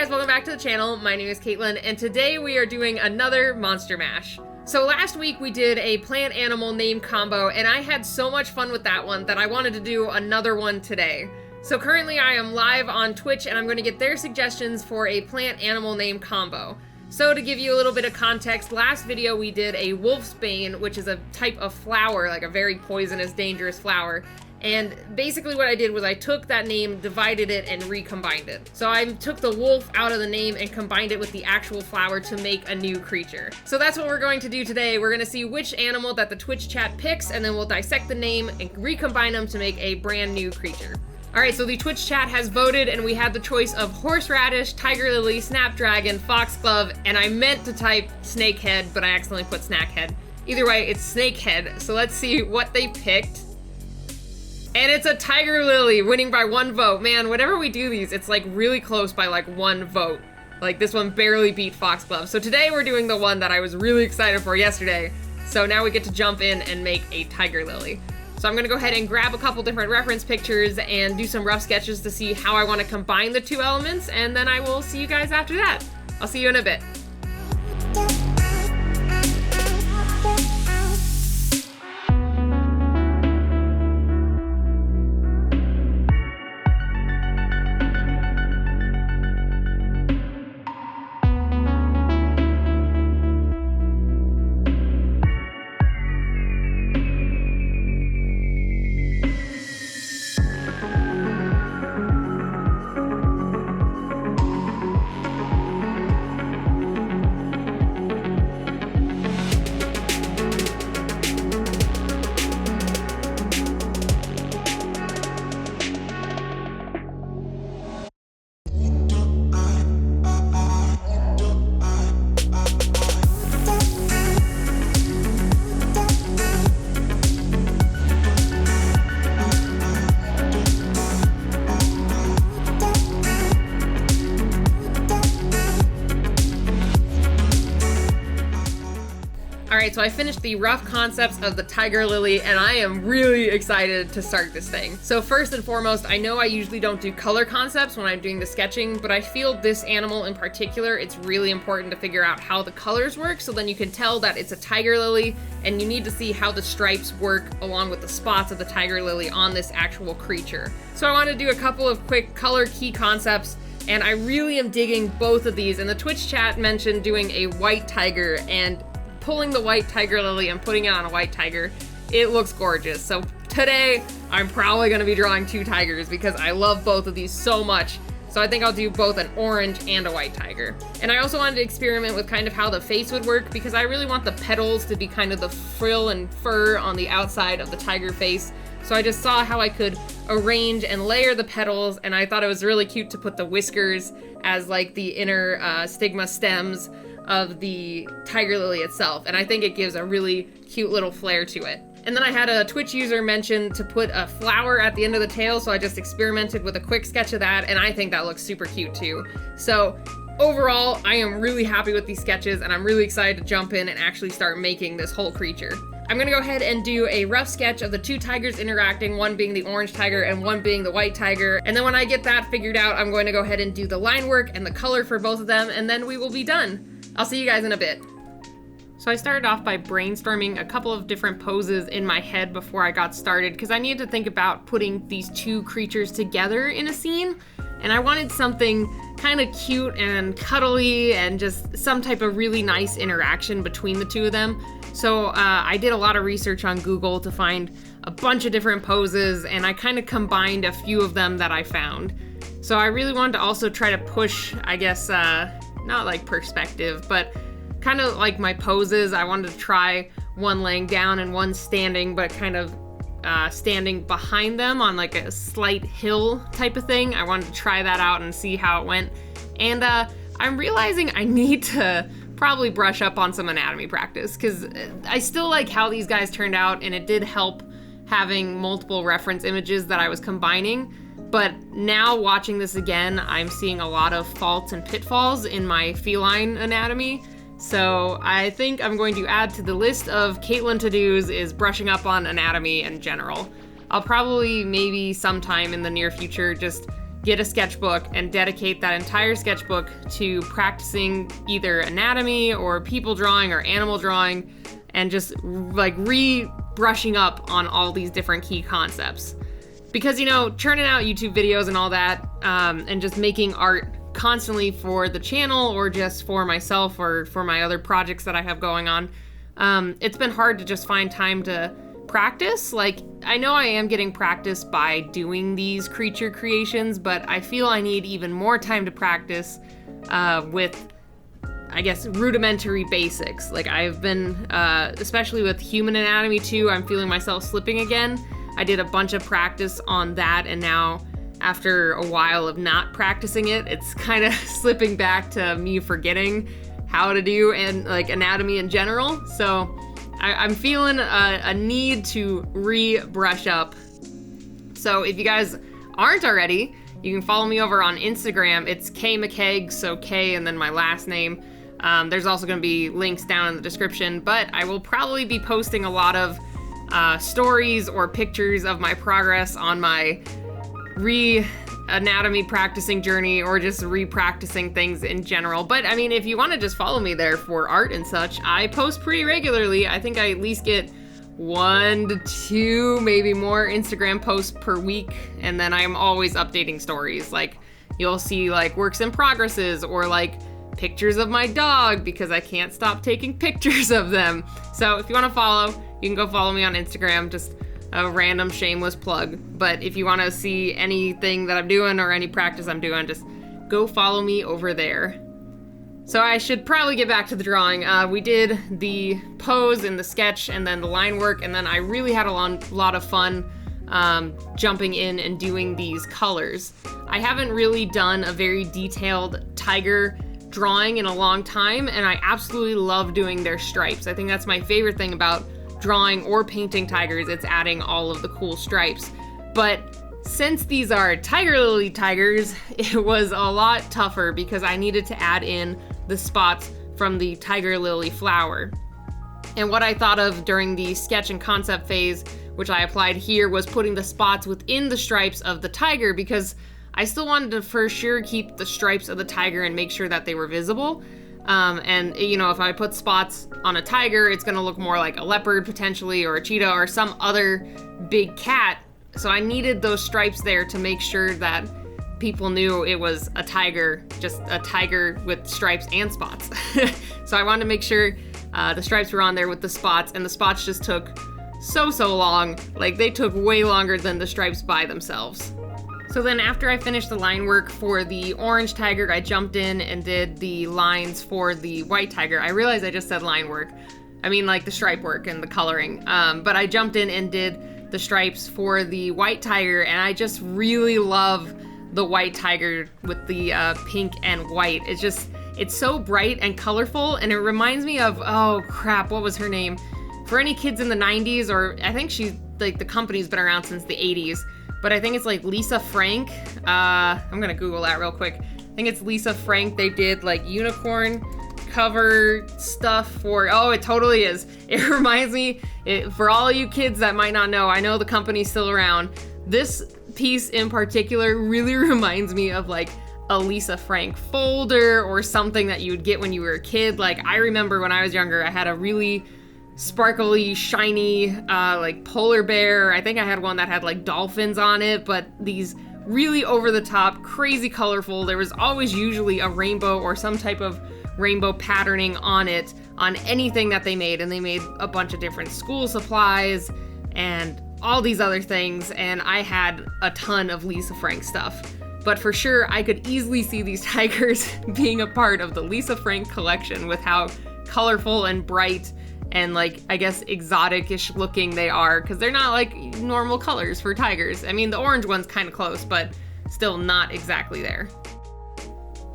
guys, welcome back to the channel. My name is Katelyn, and today we are doing another Monster Mash. So last week we did a plant-animal name combo, and I had so much fun with that one that I wanted to do another one today. So currently I am live on Twitch, and I'm going to get their suggestions for a plant-animal name combo. So to give you a little bit of context, last video we did a wolfsbane, which is a type of flower, like a very poisonous, dangerous flower. And basically what I did was I took that name, divided it, and recombined it. So I took the wolf out of the name and combined it with the actual flower to make a new creature. So that's what we're going to do today. We're gonna see which animal that the Twitch chat picks, and then we'll dissect the name and recombine them to make a brand new creature. All right, so the Twitch chat has voted, and we had the choice of horseradish, tiger lily, snapdragon, foxglove, and I meant to type snakehead, but I accidentally put snackhead. Either way, it's snakehead. So let's see what they picked. And it's a tiger lily, winning by 1 vote. Man, whenever we do these, it's like really close by like 1 vote. Like this one barely beat foxglove. So today we're doing the one that I was really excited for yesterday. So now we get to jump in and make a tiger lily. So I'm gonna go ahead and grab a couple different reference pictures and do some rough sketches to see how I wanna combine the 2 elements, and then I will see you guys after that. I'll see you in a bit. Alright, so I finished the rough concepts of the tiger lily, and I am really excited to start this thing. So first and foremost, I know I usually don't do color concepts when I'm doing the sketching, but I feel this animal in particular, it's really important to figure out how the colors work, so then you can tell that it's a tiger lily, and you need to see how the stripes work along with the spots of the tiger lily on this actual creature. So I want to do a couple of quick color key concepts, and I really am digging both of these, and the Twitch chat mentioned doing a white tiger, and pulling the white tiger lily and putting it on a white tiger, it looks gorgeous. So today, I'm probably gonna be drawing 2 tigers because I love both of these so much. So I think I'll do both an orange and a white tiger. And I also wanted to experiment with kind of how the face would work because I really want the petals to be kind of the frill and fur on the outside of the tiger face. So I just saw how I could arrange and layer the petals, and I thought it was really cute to put the whiskers as like the inner stigma stems of the tiger lily itself, and I think it gives a really cute little flair to it. And then I had a Twitch user mention to put a flower at the end of the tail, so I just experimented with a quick sketch of that, and I think that looks super cute too. So overall, I am really happy with these sketches, and I'm really excited to jump in and actually start making this whole creature. I'm gonna go ahead and do a rough sketch of the 2 tigers interacting, one being the orange tiger and one being the white tiger. And then when I get that figured out, I'm going to go ahead and do the line work and the color for both of them, and then we will be done. I'll see you guys in a bit. So I started off by brainstorming a couple of different poses in my head before I got started because I needed to think about putting these 2 creatures together in a scene, and I wanted something kind of cute and cuddly and just some type of really nice interaction between the 2 of them. So I did a lot of research on Google to find a bunch of different poses, and I kind of combined a few of them that I found. So I really wanted to also try to push, I guess, not like perspective, but kind of like my poses. I wanted to try one laying down and one standing, but kind of standing behind them on like a slight hill type of thing. I wanted to try that out and see how it went. And I'm realizing I need to probably brush up on some anatomy practice because I still like how these guys turned out, and it did help having multiple reference images that I was combining. But now watching this again, I'm seeing a lot of faults and pitfalls in my feline anatomy. So I think I'm going to add to the list of Katelyn to-dos is brushing up on anatomy in general. I'll probably maybe sometime in the near future just get a sketchbook and dedicate that entire sketchbook to practicing either anatomy or people drawing or animal drawing, and just like brushing up on all these different key concepts. Because, you know, churning out YouTube videos and all that, and just making art constantly for the channel or just for myself or for my other projects that I have going on, it's been hard to just find time to practice. Like, I know I am getting practice by doing these creature creations, but I feel I need even more time to practice with, I guess, rudimentary basics. Like, I've been, especially with human anatomy too, I'm feeling myself slipping again. I did a bunch of practice on that, and now after a while of not practicing it, it's kind of slipping back to me forgetting how to do and like anatomy in general. So I'm feeling a need to brush up. So if you guys aren't already, you can follow me over on Instagram. It's K McCaigue, so K and then my last name. There's also going to be links down in the description, but I will probably be posting a lot of stories or pictures of my progress on my anatomy practicing journey, or just re-practicing things in general. But I mean, if you want to just follow me there for art and such, I post pretty regularly. I think I at least get 1 to 2, maybe more Instagram posts per week, and then I'm always updating stories. Like, you'll see like works in progresses or like pictures of my dog, because I can't stop taking pictures of them. So if you want to follow, you can go follow me on Instagram. Just a random shameless plug. But if you want to see anything that I'm doing or any practice I'm doing, just go follow me over there. So I should probably get back to the drawing. We did the pose and the sketch and then the line work, and then I really had a lot of fun jumping in and doing these colors. I haven't really done a very detailed tiger drawing in a long time, and I absolutely love doing their stripes. I think that's my favorite thing about drawing or painting tigers. It's adding all of the cool stripes. But since these are tiger lily tigers, it was a lot tougher because I needed to add in the spots from the tiger lily flower. And what I thought of during the sketch and concept phase, which I applied here, was putting the spots within the stripes of the tiger, because I still wanted to for sure keep the stripes of the tiger and make sure that they were visible. And you know, if I put spots on a tiger, it's gonna look more like a leopard potentially, or a cheetah, or some other big cat. So I needed those stripes there to make sure that people knew it was a tiger, just a tiger with stripes and spots. So I wanted to make sure the stripes were on there with the spots, and the spots just took so long. Like, they took way longer than the stripes by themselves. So then after I finished the line work for the orange tiger, I jumped in and did the lines for the white tiger. I realized I just said line work. I mean like the stripe work and the coloring. But I jumped in and did the stripes for the white tiger, and I just really love the white tiger with the pink and white. It's so bright and colorful, and it reminds me of, oh crap, what was her name? For any kids in the 90s, or I think she's like, the company's been around since the 80s. But I think it's like Lisa Frank. I'm gonna Google that real quick. I think it's Lisa Frank. They did like unicorn cover stuff for, oh, it totally is. It reminds me, for all you kids that might not know, I know the company's still around. This piece in particular really reminds me of like a Lisa Frank folder or something that you would get when you were a kid. Like, I remember when I was younger, I had a really sparkly, shiny, like polar bear. I think I had one that had like dolphins on it, but these really over the top, crazy colorful. There was always usually a rainbow or some type of rainbow patterning on it, on anything that they made. And they made a bunch of different school supplies and all these other things. And I had a ton of Lisa Frank stuff. But for sure, I could easily see these tigers being a part of the Lisa Frank collection with how colorful and bright and like, I guess, exotic-ish looking they are, because they're not like normal colors for tigers. I mean, the orange one's kind of close, but still not exactly there.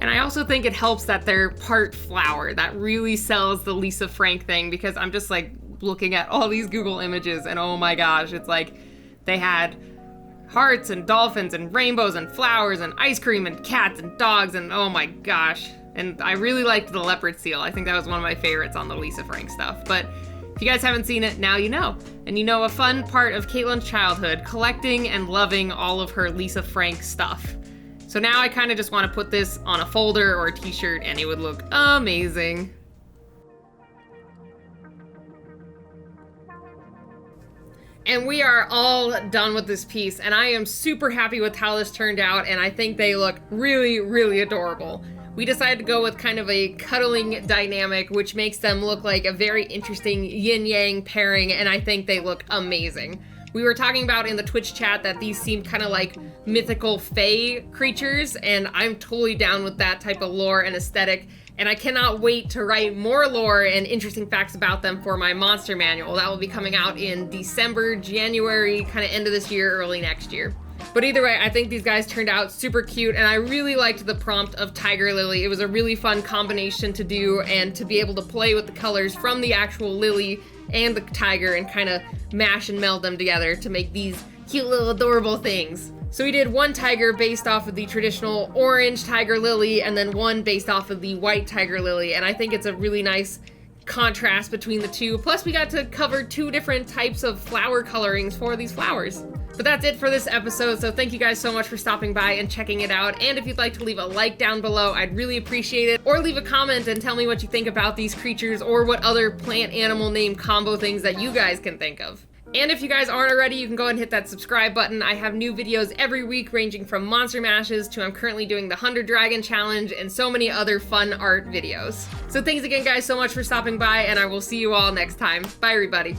And I also think it helps that they're part flower. That really sells the Lisa Frank thing, because I'm just like looking at all these Google images and oh my gosh, it's like they had hearts and dolphins and rainbows and flowers and ice cream and cats and dogs, and oh my gosh. And I really liked the leopard seal. I think that was one of my favorites on the Lisa Frank stuff. But if you guys haven't seen it, now you know. And you know a fun part of Katelyn's childhood, collecting and loving all of her Lisa Frank stuff. So now I kind of just want to put this on a folder or a t-shirt and it would look amazing. And we are all done with this piece, and I am super happy with how this turned out, and I think they look really, really adorable. We decided to go with kind of a cuddling dynamic, which makes them look like a very interesting yin-yang pairing, and I think they look amazing. We were talking about in the Twitch chat that these seem kind of like mythical fae creatures, and I'm totally down with that type of lore and aesthetic. And I cannot wait to write more lore and interesting facts about them for my monster manual. That will be coming out in December, January, kind of end of this year, early next year. But either way, I think these guys turned out super cute, and I really liked the prompt of Tiger Lily. It was a really fun combination to do, and to be able to play with the colors from the actual lily and the tiger and kind of mash and meld them together to make these cute little adorable things. So we did one tiger based off of the traditional orange tiger lily, and then one based off of the white tiger lily, and I think it's a really nice contrast between the two. Plus we got to cover two different types of flower colorings for these flowers. But that's it for this episode, so thank you guys so much for stopping by and checking it out, and if you'd like to leave a like down below, I'd really appreciate it, or leave a comment and tell me what you think about these creatures, or what other plant-animal name combo things that you guys can think of. And if you guys aren't already, you can go and hit that subscribe button. I have new videos every week ranging from monster mashes to I'm currently doing the 100 Dragon Challenge and so many other fun art videos. So thanks again guys so much for stopping by, and I will see you all next time. Bye everybody.